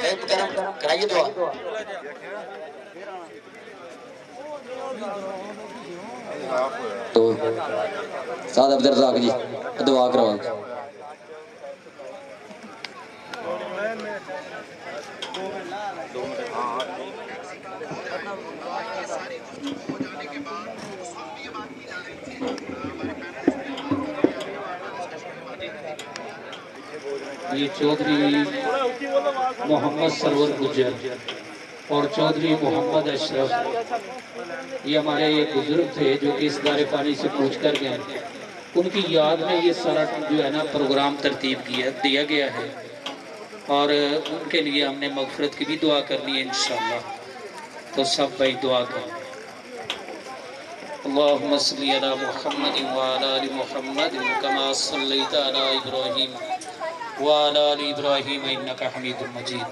Help कराइए दुआ। तो साद अब्दुल रज़ाक जी दुआ करवाओ। ये चौधरी मोहम्मद सरवर गुजर और चौधरी मोहम्मद अशरफ, ये हमारे बुजुर्ग थे जो कि इस दारे पानी से पूछ कर गए। उनकी याद में ये सारा जो है ना प्रोग्राम तरतीब दिया गया है और उनके लिए हमने मगफरत की भी दुआ करनी है इंशाअल्लाह। तो सब भाई दुआ करें। अल्लाहुम्मा सल्ली अला मुहम्मद व अला आलि मुहम्मद कमा सल्लैता अला इब्राहीम व अला आलि इब्राहीम इन्नका हमीदुम मजीद।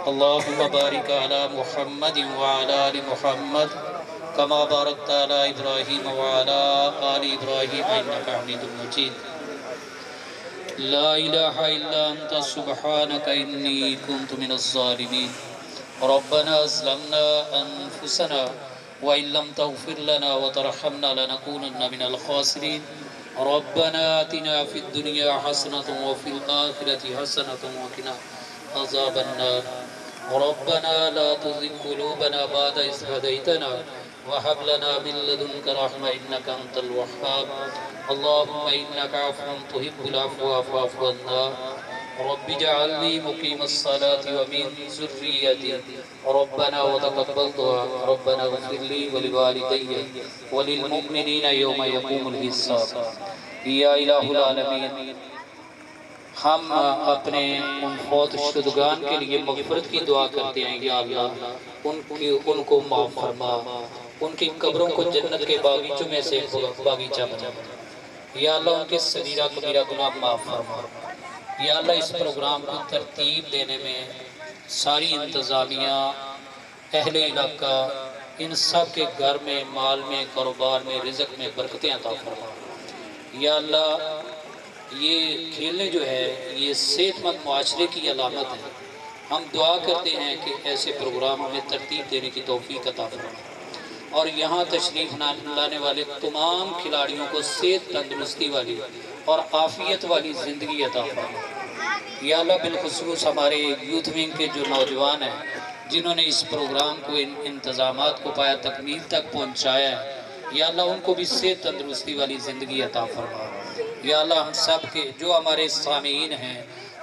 अल्लाहुम्मा बारिक अला मुहम्मद व अला आलि मुहम्मद कमा बारकता अला इब्राहीम व अला आलि इब्राहीम इन्नका हमीदुम मजीद। ला इलाहा इल्ला अंता सुब्हानका इन्नी कुन्तु मिनज़ ज़ालिमीन। रब्बना ज़लमना अनफुसना व इल्लम तग़फिर लना व तरहमना लनकूनन्ना मिनल ख़ासिरीन। रब्बना आतिना फ़िद दुनिया हसनतन व फ़िल आखिरति हसनतन व क़िना अज़ाबन्नार। रब्बना ला तुज़िग़ क़ुलूबना बअद इज़ हदैतना व हब लना मिन लदुनका रहमा इन्नका अंतल वह्हाब। अल्लाहुम्मा इन्नका अफ़्वुन तुहिब्बुल अफ़्व फ़अफ़ु अन्ना। रब्बि जअलनी मुक़ीमस्सलाति व मिन ज़ुर्रिय्यति रब्बना व तक़ब्बल दुआ। रब्बना इग़फ़िर ली व लिवालिदैया व लिलमुमिनीना यौम यक़ूमुल हिसाब। या इलाहुल आलमीन, हम अपने उन फौत शुदगान के लिए मग़फ़िरत की दुआ करते हैं। या अल्लाह उनको माफ़ फरमा, उनकी कब्रों को जन्नत के बागीचों में से बागीचा बना। या अल्लाह उनके सगीरा कबीरा गुनाह माफ़ फरमा। या अल्लाह इस प्रोग्राम को तरतीब देने में सारी इंतज़ामिया, अहले इलाका, इन सब के घर में, माल में, कारोबार में, रिज़्क़ में बरकतें अता फरमा। या अल्लाह ये खेलने जो है ये सेहतमंद मुआशरे की अलामत है। हम दुआ करते हैं कि ऐसे प्रोग्राम हमें तरतीब देने की तौफ़ीक़ अता फरमा और यहाँ तशरीफ़ लाने वाले तमाम खिलाड़ियों को सेहत तंदुरुस्ती वाली और आफ़ियत वाली ज़िंदगी अता फरमा। या अल्लाह बिलखुसूस हमारे यूथ विंग के जो नौजवान हैं जिन्होंने इस प्रोग्राम को, इन इंतज़ामात को पाया तकमील तक पहुँचाया है, या अल्लाह उनको भी सेहत तंदुरुस्ती वाली ज़िंदगी अता फरमा। या अल्लाह हम सब के जो हमारे सामीन हैं,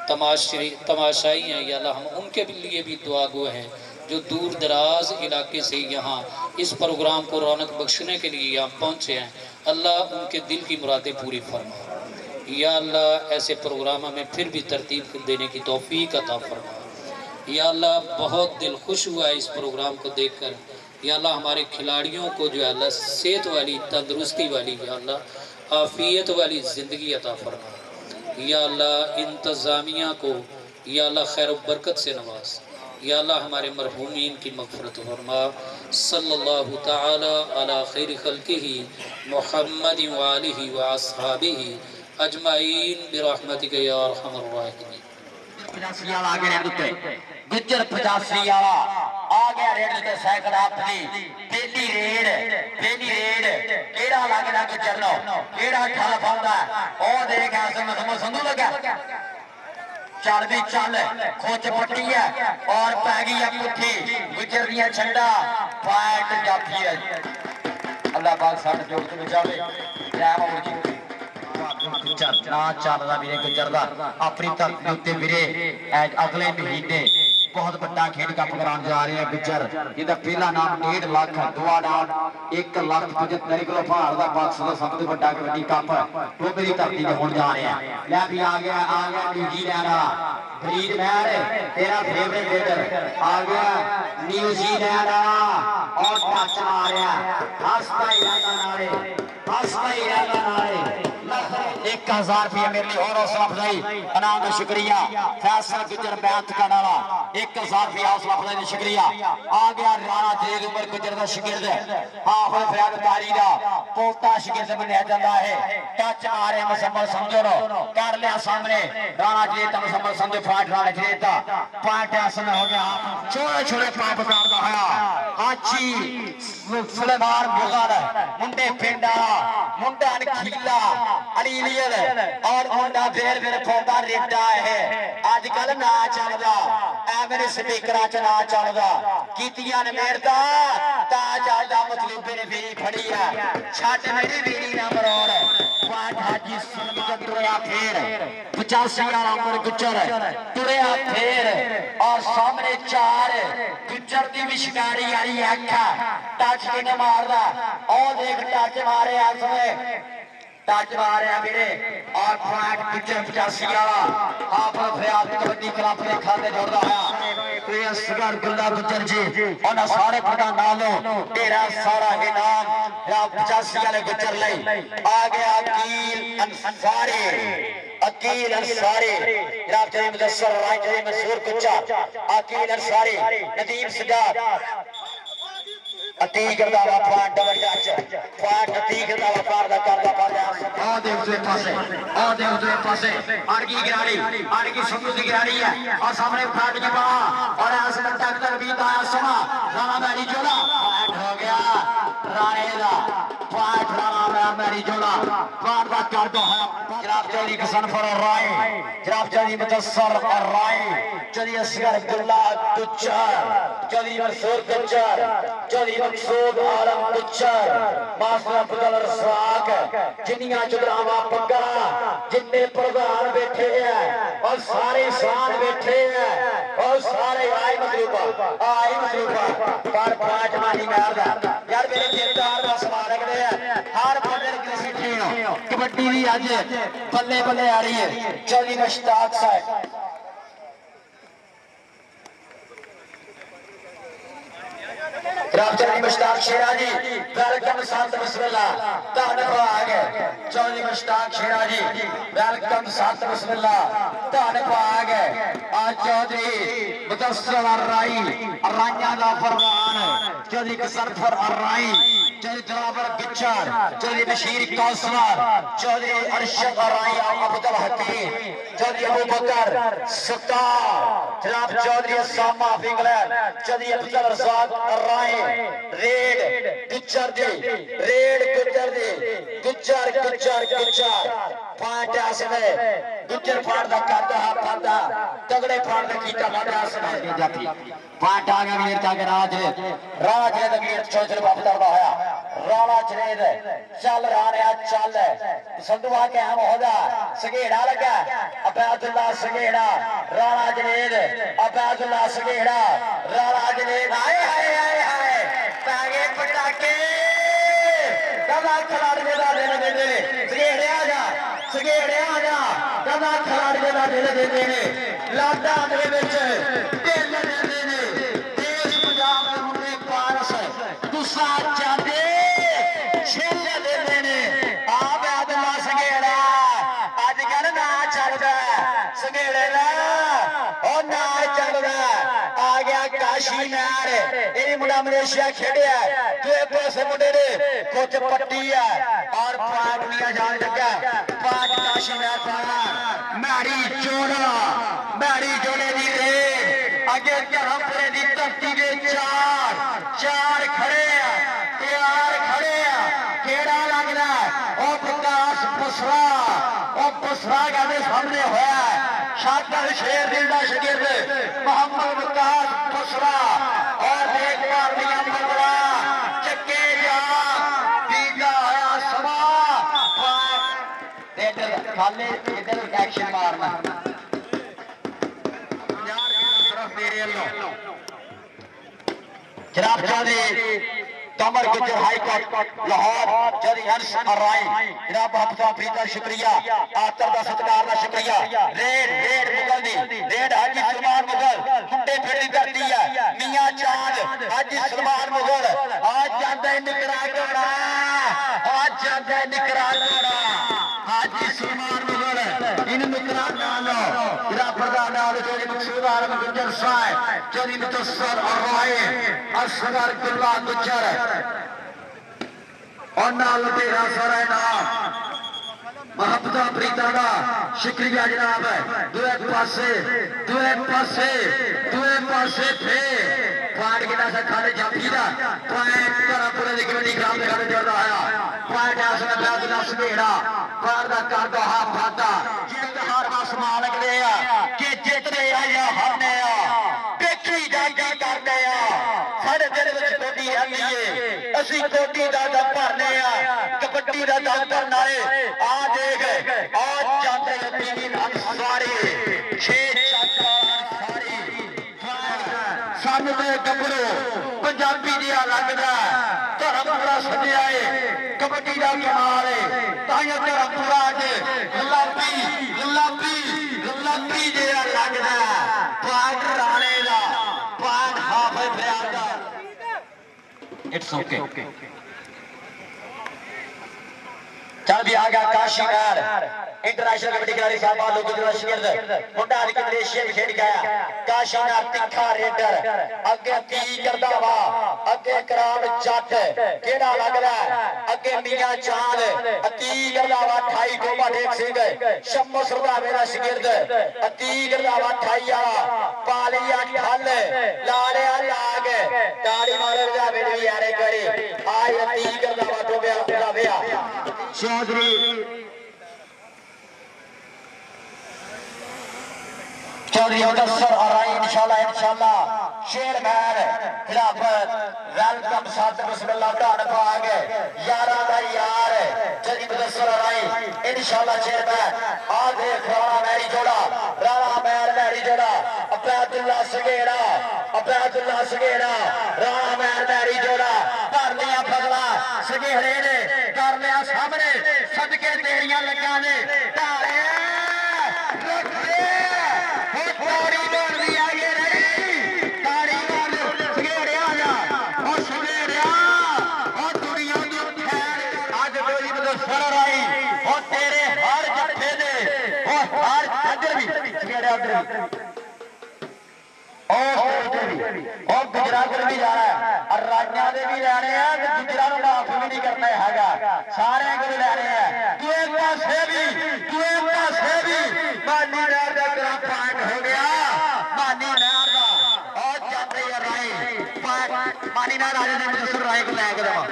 तमाशाई हैं, या अल्लाह हम उनके लिए भी दुआ गो हैं जो दूर दराज इलाके से यहाँ इस प्रोग्राम को रौनक बख्शने के लिए यहाँ पहुँचे हैं। अल्लाह उनके दिल की मुरादें पूरी फरमा। या अल्लाह ऐसे प्रोग्राम हमें फिर भी तरतीब देने की तौफ़ीक़ अता फरमा। या अल्लाह बहुत दिल खुश हुआ है इस प्रोग्राम को देखकर। या अल्लाह हमारे खिलाड़ियों को जो अल्लाह सेहत वाली, तंदुरुस्ती वाली, या अल्लाह आफ़ियत वाली ज़िंदगी अता फरमा। या अल्लाह इंतज़ामिया को या अल्लाह खैर व बरकत से नवाज़। या अल्लाह हमारे मरहूमीन की मग़फ़िरत फरमा। सल्लल्लाहु तआला अला खैरि खल्क़िही मुहम्मद व आलिही व अस्हाबिही अजमाइन बिरहमतिका या अरहमर राहिमीन। 85 वाला आ गया रेड पे, गुज्जर 85 वाला आ गया रेड पे। सैकड़ा अपनी पहली रेड केड़ा लगना गुज्जर नो, केड़ा ठल पाउंदा ओ देख ऐसे संधू लगा। चल भी चल, खोच पट्टी है और पै गई है पुट्ठी। गुज्जर दियां छंडा फाइट जाती है। अल्लाह पाक साडे जोड़ के बचावे। जय मां जी। ना चलदा वीरे गुजर दा अपनी धरती उत्ते वीरे अगले महीने बहुत बड़ा खेल कप कराने जा रहे हैं गुजर, जिहदा पहला नाम 1.5 लाख, दूआ नाम 1,75,000 किलो भार का बक्स का सब तो बड़ा कबड्डी कप टोबे की धरती ते होने जा रहे हैं। लै भी आ गया न्यूजीलैंड वाला फरीद महर, तेरा फेवरेट गुजर आ गया न्यूजीलैंड वाला और टच मार रहा हंसता ही रहता नारे, हंसता ही रहता नारे। एक 1000 रुपये मेरे लिए और हौसला अफजाई इनाम का शुक्रिया। फैसल गुजर बैत का नारा 1000 रुपये हौसला अफजाई का शुक्रिया। आ गया राणा तेज उमर गुजर का शिगिर्द हाफिज फरियाद तारी का पोता शिगिर्द बनया जाता है। टच मारे मुसम्मल समझो कर लिया सामने राणा जेता मुसम्मल समझो फाट राणा जेता पाट आसन हो गया छोटे छोटे पाप करता है हाची सुलेमान बुगार मुंडे पिंडा मुंडा खीला अलीलियल और मुंडा फेर फेर पौधा रेडा है आजकल ना चलदा एवरे स्पीकर च ना चलदा कीतियां ने मेरदा ताज आजा मतलूबे ने फेरी फड़ी है छट मेरी वीरी ना मरोड़ पाट हाजी सुलमत तुरया फेर 85 वाला उमर गुजर तुरया फेर और सामने 4 गुजर की भी शिकारी आई आखा टच के मारदा और देख टच मारे टच मारे मेरे और पॉइंट गुजर 85 वाला आप फरियाद कबड्डी क्लब के खाते जोड़दा है तो असगर गुल्ला गुजर जी और सारे पटा नालों तेरा सारा इनाम या 85 वाले गुजर ले आ गया अकील अंसारी जनाब जरी मुदस्सर राय जरी मंसूर कुच्चा अकील अंसारी नदीम सजाद अतीक दा वफार डबल टच पॉइंट अतीक दा वफार दा करदा पाया आ दे उसे पासे अड़गी संधू की गिराड़ी है और सामने फाट की बा और ऐसे तक तक भी आया समा राणा मैरी जोड़ा पॉइंट हो गया राणे दा पॉइंट राणा मैरी जोड़ा पार दा कर दो है जनाब चौधरी कसनफर राय जनाब चौधरी मुदस्सर राय चौधरी असगर गुल्ला गुज्जर चौधरी मंसूर गुज्जर चौधरी मकसूद आलम गुज्जर मास्टर अब्दुल रज़ाक जिन्नियां जुगरावा पग्गा जिन्ने प्रधान बैठे हैं और सारे शान बैठे हैं और सारे आई मतलूबा पर पांच मानी मारदा यार मेरे ठेकेदार दा सवाल रखदे हैं हर बंदे किसी टीम कबड्डी दी अज बल्ले बल्ले आ रही है चौधरी मुश्ताक साहब चौधरी मुश्ताक शेराजी वेलकम संत बिस्मिल्लाह धन्यवाद चौधरी मुश्ताक शेराजी वेलकम संत बिस्मिल्लाह धन्यवाद आज चौधरी मुदस्सर राई राइयां दा फरमान चौधरी कसरफर राई चौधरी दिलावर गुज्जर चौधरी बशीर कौसर चौधरी अरशद राई अब्दुल हकीम चौधरी अबू बकर सत्ता जनाब चौधरी सामा इंग्लैंड चौधरी अब्दुल रज़ाक राय रेड गुज्जर पांच आसने गुज्जर फाड़ दा करदा है पांदा तगड़े फाड़ दा कीता वादा आसने जाती पांच आ गया वीर का राज दा वीर चौधरी वापस दा होया राणा जनेद चल राणा चल संधुआ के हम होदा सगेड़ा लगा अब्दुल्ला सगेड़ा राणा जनेद अब्दुल्ला सगेड़ा राणा जनेद आए हाय हाय हाय पैगे पटाके कदा खिलाड़ी दा दिन देने सगेड़े आ जा कदा खिलाड़ी दा दिन देने ने लाडा दे विच ढिल देंदे ने देश पंजाब दे मुंडे पारस गुस्सा चाहते छेल देंदे ने आप अब्दुल्ला सगेड़ा अजकल ना चलदा सगेड़े दा ओ ना चलदा आ गया काशी नार ये मुंडा मलेशिया खेड़िया तो एक पासे मुंडे ने कुछ पट्टी है और पाट लिया जान लगा पाट काशी नार पाना मैरी जोड़े दी रेड अगे धर्मपुरे दी धरती दे चार खड़े तैयार खड़े केड़ा लगदा ओ प्रकाश बुसरा कहते सामने होया शाकर शेर दिल दा शागिर्द मोहम्मद विकास बुसरा और देखभाल दिया बदला चक्के जा बीता होया समा खाले इधर एक्शन मारना जनाब चौधरी कमर गुजर हाई कोर्ट लाहौर चौधरी हर्ष राय जनाब हफ्ता फरीदा शुक्रिया आतर दा सत्कार दा शुक्रिया रेड मुगल दी रेड हाजी सलमान मुगल मुंडे फिर करती है मियां चांद हाजी सलमान मुगल आज जांदा है निकरा हाजी सलमान साहब चौधरी मुदस्सर और राय असगर गुल्ला गुज्जर और नाल तेरा सारा नाम मोहब्बत प्रीता का शुक्रिया जनाब दुए पासे थे पार्ट के नाम खाने जाफी दा पॉइंट करा पूरे दी कबड्डी ग्राउंड दे खाने जोड़ा आया पॉइंट आस में बैद ना समेड़ा पार दा कर दो हाफ फाता जित हार बस मालक दे कि जितने आ या हारने देखी जागी करने साढ़े दिल विच कोडी आंदी है असि कोडी दा दम भरने कबड्डी दा दम भरना है आ देख आज जाते टीवी अंसारी 6 सामने गबरू पंजाबी दिया लगदा धर्मपुरा सदिया है कबड्डी का कमाल है ताइयों धर्मपुरा गुलाबी दिया लगदा पाट राणे दा पाट हाफे प्यार दा इट्स ओके चल भी आ गया काशी मैर इंटरनेशनल कबड्डी खिलाड़ी साहब लोग गुजरात शिगिर्द मुंडा हरिक मलेशिया में खेल गया काशी मैर तिखा रेडर अगे ती करदा वा अगे कराम जट केड़ा लगदा अगे मियां चांद अती करदा वा 28 टोबा टेक सिंह शम्मो सरदा मेरा शिगिर्द अती करदा वा 28 वाला पालिया ठल लाड़िया लाग ताड़ी मारे जा मेरे यारे करी आय अती करदा वा टोबे पूरा वेया चौधरी मुदस्सर और इंशाल्लाह शेरमैन खिलाफत वेलकम सादर बिस्मिल्लाह ढान भाग यारा दा यार चौधरी मुदस्सर और इंशाल्लाह शेरमैन आ देख राणा मैरी जोड़ा अब्दुल्ला सगेड़ा राणा मैरी जोड़ा कर लिया फगला सगेड़े ने कर लिया सामने सदके तेरियां लगा ने गुजरात भी जा रहा है राजा दे भी लैने गुजरा माफ भी नहीं करना है सारे को लैने दूए पासे भी मानी नहर का पॉइंट हो गया मानी नहर का और जाते राय मानी नहर राजा ने मुदस्सर राय को लैके देवा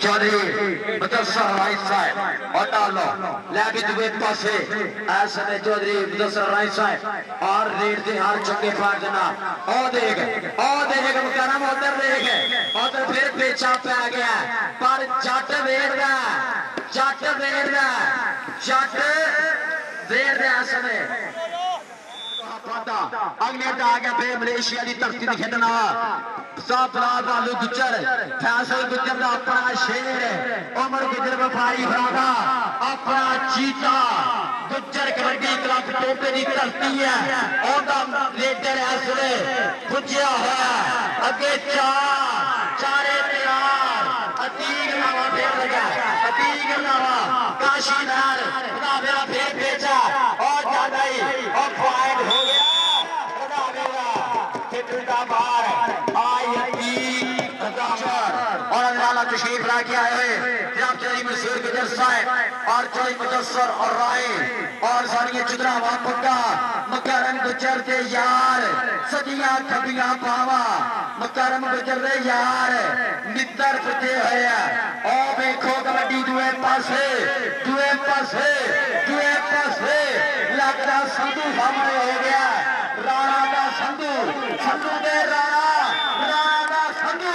चौधरी मुदस्सर राय साहब और डालो ले भी दुए पासे ऐसे में चौधरी मुदस्सर राय साहब और रेड दे हार चुके पार जना और देख मुकरम उधर देख और फिर पेचा पे आ गया पर जट वेड़ दे ऐसे में अगले आ गया फिर मलेशिया की धरती से खेलना लालू गुज्जर फैसल गुज्जर का अपना शेर उमर गुज्जर व्यापारी भरा अपना चीता गुज्जर कबड्डी क्लब टोपे की धरती है लीडर इसलिए पुजया हुआ अगे चारे तैयार अतीक नावा फिर लगा अतीक नावा काशी नहर मेरा फिर भेजा और ज्यादा ही और पॉइंट हो गया तशरीफ ला के आए हुए जनाब चौधरी मंसूर गुजर साहब और चौधरी मुदस्सर और राय और सारी चुदरा वापका मुकरम गुजर के यार सदियां खबियां पावा मुकरम गुजर दे यार मित्र पुजे हुए और देखो कबड्डी दुए पासे लगता संधू सामने हो गया राणा का संधू दे राणा का संधू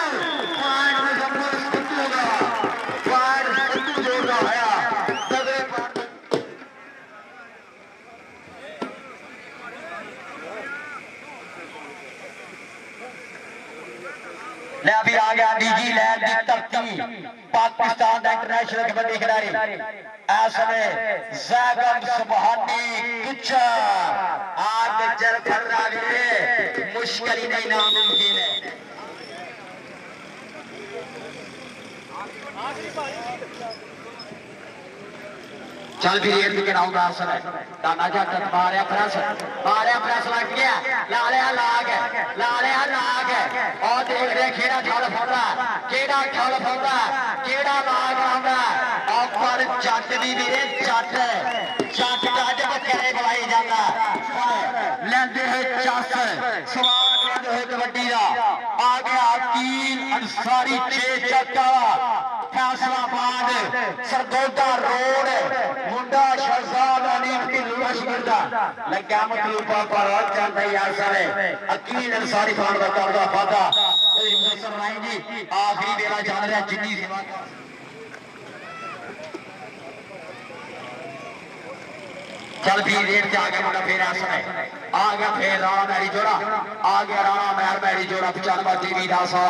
अभी आ गया डीजी लैंड की धरती पाकिस्तान का इंटरनेशनल कबड्डी खिलाड़ी ऐसे ज़ैगम सुबहानी गुज्जर आग जर फर्रा भी मुश्किल ही नहीं नामुमकिन है चल भी रेड के नाम आसन है दाना जट मारिया प्रेस लग गया लालिया लाग और देख रहे केड़ा ठल फौंदा केड़ा लाग आंदा और पर जट दी वीरे जट अज बकरे बुलाई जांदा लेंदे है चस सवार लेंदे है कबड्डी दा आ गया अकील अंसारी 6 चक्का फैसलाबाद सरगोदा रोड मुंडा शहजाद अनीफ की लुशगिरदा लग्या मतलूबा पर जांदा यार सारे अकील अंसारी खान दा करदा वादा मुसर राय जी आखिरी वेला चल रहा जिन्नी सेवा चल भी रेट से आगे मुंडा फिर आसन है आ गया फिर राणा मैरी जोड़ा आ गया राणा मैरी जोड़ा 95 टीवी दासा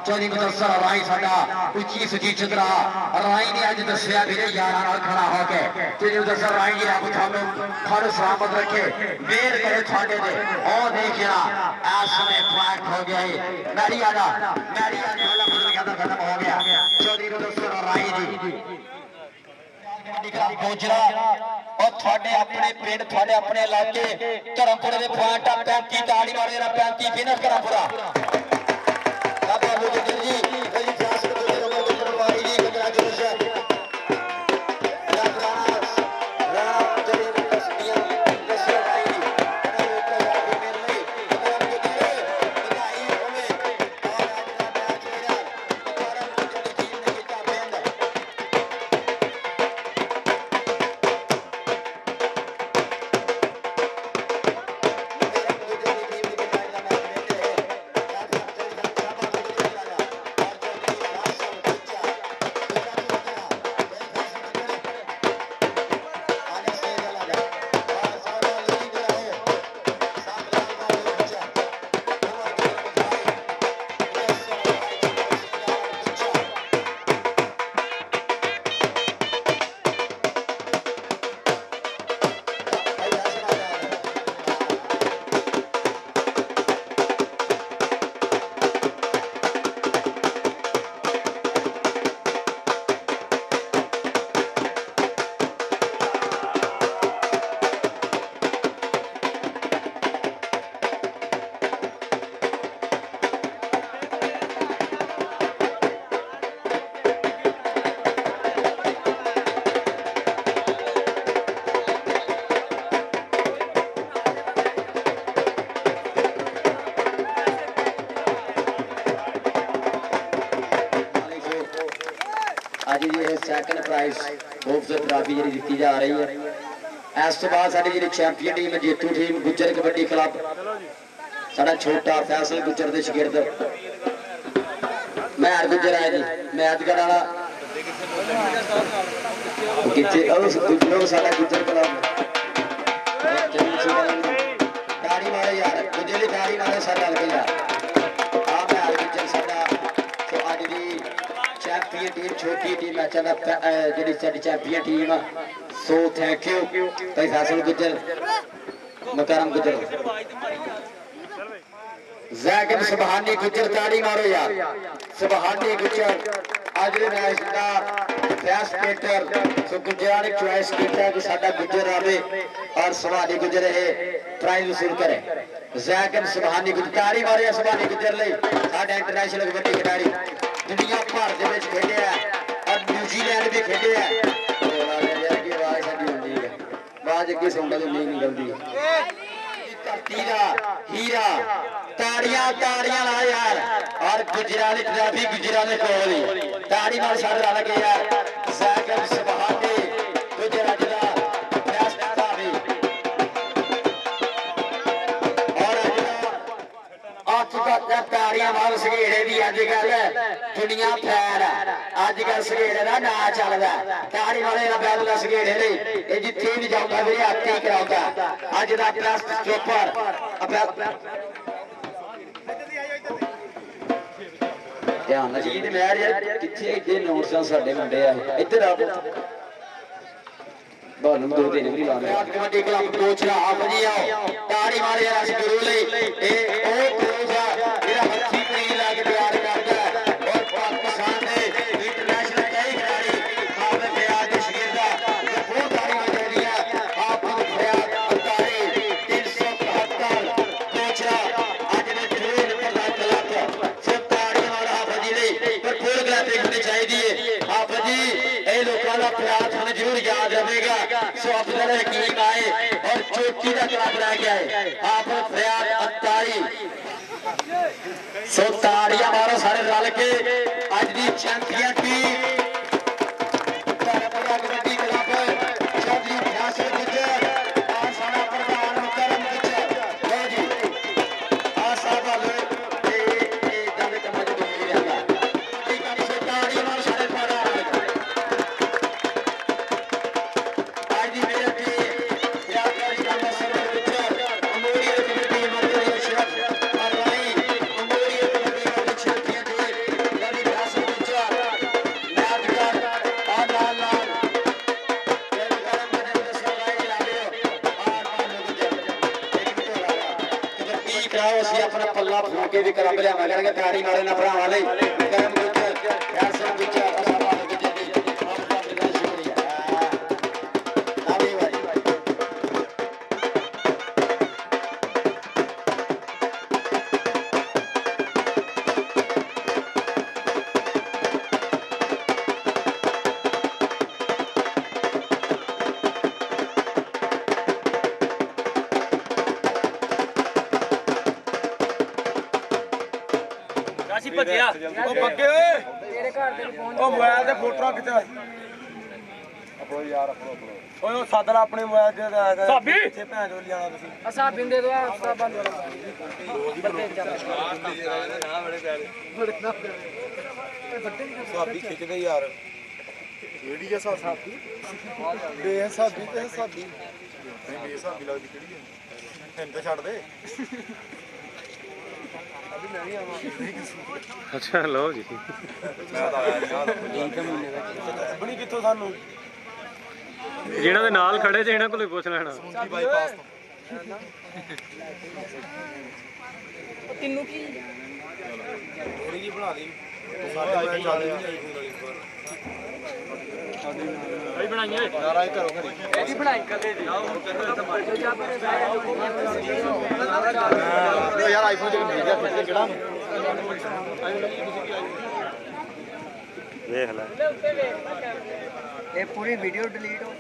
चौधरी मुदस्सर राई साडा उच्ची सुची चंद्रा राई ने अज दसिया वीरे यारां नाल खड़ा होके चौधरी मुदस्सर राई जी रब थानू फड़ सलामत रखे मेहर करे थाडे ते और देखिया इस समय पॉइंट हो गया है मैरी आजा वाला मतलब खत्म हो गया चौधरी मुदस्सर राई जी गोजरा और थोड़े अपने पिंड थोड़े अपने इलाके धर्मपुर के पॉइंट 35 ताड़ी मार देना 35 फिनिश धर्मपुरा बाबा बुजुर्ग जी जी सियासत के लोगों को करवाई जी कांग्रेचुलेशन अज जी सैकंड प्राइज खूबसूरत ट्राफी जी दी जा रही है। इस तो बाद साडी जी चैंपियन टीम जेतू टीम गुज्जर कबड्डी क्लब साडा छोटा फैसल गुज्जर दे शागिर्द महर गुज्जर है जी मैच करने वाला किथे गुज्जरों साडा गुज्जर क्लब ताड़ी मारे यार गुज्जर दी ताड़ी मारे साडा लग गया आ महर गुज्जर साडा तो अज दी चैंपियन टीम छोटी टीम मैच जी साडी champion team so thank you भाई फैसल गुज्जर मुकरम गुज्जर जैकब सुबहानी गुज्जर ताड़ी मारो यार सुबहानी गुज्जर आज दे मैच दा फैस्ट पेटर सो गुज्जर ने चॉइस किया कि साडा गुज्जर आवे और सुबहानी गुज्जर है प्राइज वसूल करे जैकब सुबहानी गुज्जर ताड़ी मारो यार सुबहानी गुज्जर ले साडा इंटरनेशनल कबड्डी खिडारी दुनिया भर दे विच खेले और न्यूजीलैंड भी खेले यार की आवाज साडी होंदी है आवाज अगे सुनदा तो नहीं निकलदी धरती दा हीरा ताड़ियां ताड़ियां ला यार और गुजराती ट्रॉफी गुजराती कोहली ताड़ी मार सारा लगे यार जैकब सुबहानी गुजरात दा बेस्ट ट्रॉफी और आज ताड़ियां मार सगेड़े दी अजकल दुनिया फैल है अजकल सगेड़े दा ना चलदा ताड़ी मारे दा बैल सगेड़े नहीं ये जिथे भी जाऊंगा मेरे हाथ ही कराऊंगा अज दा बेस्ट स्टॉपर ध्यान ਨਾਲ ਜੀ ਮੈਂ ਯਾਰ ਕਿੱਥੇ ਇੱਥੇ ਨੋਟਸ ਆ ਸਾਡੇ ਮੁੰਡੇ ਆ ਇੱਧਰ ਆ ਬਾਨੂੰ ਦੋ ਦਿਨ ਵੀ ਲਾ ਲਿਆ ਕਬੱਡੀ ਕਲੱਬ ਕੋਚ ਦਾ ਆਪ ਜੀ ਆਓ ਤਾੜੀ ਮਾਰੇ ਯਾਰ ਅਸੀਂ ਗੁਰੂ ਲਈ ਇਹ ਉਹ ਕੋਚ ਆ ਜਿਹੜਾ ਹੱਥੀ ਪਰੀ ਲਾ ਕੇ ਤਿਆਰ ਕਰਦਾ ਔਰ ਪਾਕਿਸਤਾਨ ਦੇ ਇੰਟਰਨੈਸ਼ਨਲ ਕਈ ਖਿਡਾਰੀ ਆਪ ਦੇ ਪਿਆਰ ਦੇ ਸ਼ਗਿਰਦਾ ਬਹੁਤ ਤਾੜੀ ਦਾ ਕਲੱਬ ਲੈ ਕੇ ਆਏ ਹਾਫਿਜ਼ ਫਰਿਆਦ ਅਤਾਰੀ ਸੋ ਤਾੜੀਆਂ ਮਾਰੋ ਸਾਰੇ ਰਲ ਕੇ ਅੱਜ ਦੀ champion team Dharampura kabaddi club Chaudhary Faisal Gujjar ਆ ਸਾਡਾ ਪ੍ਰਧਾਨ ਮੁਕਰਮ ਗੁੱਜਰ ਲੋ ਜੀ ਆ ਸਾਡਾ ਲੋਕ ਤੇ ਇਦਾਂ ਦੇ ਕੰਮਾਂ 'ਚ ਨਹੀਂ ਰਹਿੰਦਾ ਠੀਕ ਹੈ ਸੋ ਤਾੜੀਆਂ ਮਾਰੋ ਸਾਰੇ ਪਾਰਾ ਅੱਜ ਦੀ ਮੇਰੀ ਟੀਮ ਯਾਦਗਾਰੀ ਕੰਮ ਸਰਵਰ ਗੁੱਜਰ ਅਮੋਰੀ ਕਬੱਡੀ ਮਰਕਜ਼ੀ ਅਸ਼ਰਫ ਅਰਵਾਈ ਅਮੋਰੀ ਕਬੱਡੀ ਮਰਕਜ਼ੀ ਚੈਂਪੀਅਨ ਟੀਮ ਲੜੀ ਫੈਸਲ ਗੁੱਜਰ ਯਾਦਗਾਰ ਆ ਲਾਲ ਲਾਲ ਯਾਦਗਾਰ ਬਣੇ ਦਸਵਾਈ ਜਲਾਲਿਓ ਆਰ ਮਾਨ ਗੁੱਜਰ ਇੱਕ ਮਿੰਟ ਹੋ ਰਿਹਾ ਤੇ ਕੀ ਕਰਾਓ ਅਸੀਂ ਆਪਣਾ ਪੱਲਾ ਫੂਕ ਕੇ ਵੀ ਕਲੱਬ ਲਿਆਵਾਂ ਕਰਾਂਗੇ ਤਾੜੀ ਮਾਰੇ ਨਾ ਭਰਾਵਾਂ ਲਈ ਕਰਮ ਗੁੱਜਰ ਫੈਸਲ ਗੁੱਜਰ ਅਸਾਂ ਗੁੱਜਰ ਦੀ ਆਪ ਦਾ ਬੜਾ ਸ਼ੁਕਰੀਆ ਨਾ ਵੀ ਭਾਈ ਕਾਸ਼ੀ ਭੱਜਿਆ ਉਹ ਬੱਗੇ ਓਏ ਤੇਰੇ ਘਰ ਦੇ ਫੋਨ ਉਹ ਮੋਬਾਈਲ ਤੇ ਫੋਟੋਆਂ ਖਿਚਾ ਆਪੋ ਯਾਰ ਆਪੋ ਓਏ ਉਹ ਸੱਦ ਲਾ ਆਪਣੇ ਮੋਬਾਈਲ ਤੇ ਸਾਬੀ ਇੱਥੇ ਭੈਣ ਚੋਂ ਲਿਆਣਾ ਤੁਸੀਂ ਅਸਾਂ ਬਿੰਦੇ ਤੋਂ ਹਫਤਾ ਬੰਦ ਹੋ ਸਾਬੀ ਖਿੱਚਦੇ ਯਾਰ ਕਿਹੜੀ ਆ ਸਾਬੀ ਬੇਸਾਬੀ ਤੇ ਸਾਬੀ ਨਹੀਂ ਬੇਸਾਬੀ ਲੱਗਦੀ ਕਿਹੜੀ ਹੈ ਤੈਨੂੰ ਤਾਂ ਛੱਡ ਦੇ ਅੱਛਾ ਲਓ ਜੀ ਬਣੀ ਕਿੱਥੋਂ ਸਾਨੂੰ ਜਿਹਨਾਂ ਦੇ ਨਾਲ ਖੜੇ ਜੇ ਇਹਨਾਂ ਕੋਲ ਹੀ ਪੁੱਛ ਲੈਣਾ ਸੁਣਦੀ ਬਾਈਪਾਸ ਤੋਂ ਤੈਨੂੰ ਕੀ ਥੋੜੀ ਜੀ ਬਣਾ ਲਈ ਸਾਡੇ ਮੈਂ ਚੱਲ ਨਹੀਂ ਆਈ ਫੋਨ ਵਾਲੀ ਪਰ ਬਈ ਬਣਾਈਏ ਯਾਰ ਆਏ ਘਰੋਂ ਘਰੀ ਕੀ ਬਣਾਈ ਕਦੇ ਜੀ ਯਾਰ ਆਈਫੋਨ ਚ ਮਿਲ ਗਿਆ ਫਿਰ ਕਿਹੜਾ ਵੇਖ ਲੈ ਇਹ ਪੂਰੀ ਵੀਡੀਓ ਡਿਲੀਟ ਹੋ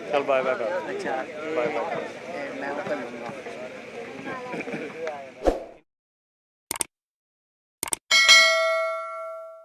ਚਲ ਬਾਏ ਬਾਏ ਕਰ ਅੱਛਾ ਬਾਏ ਬਾਏ ਮੈਂ ਉਹ ਕਰ ਲੂੰਗਾ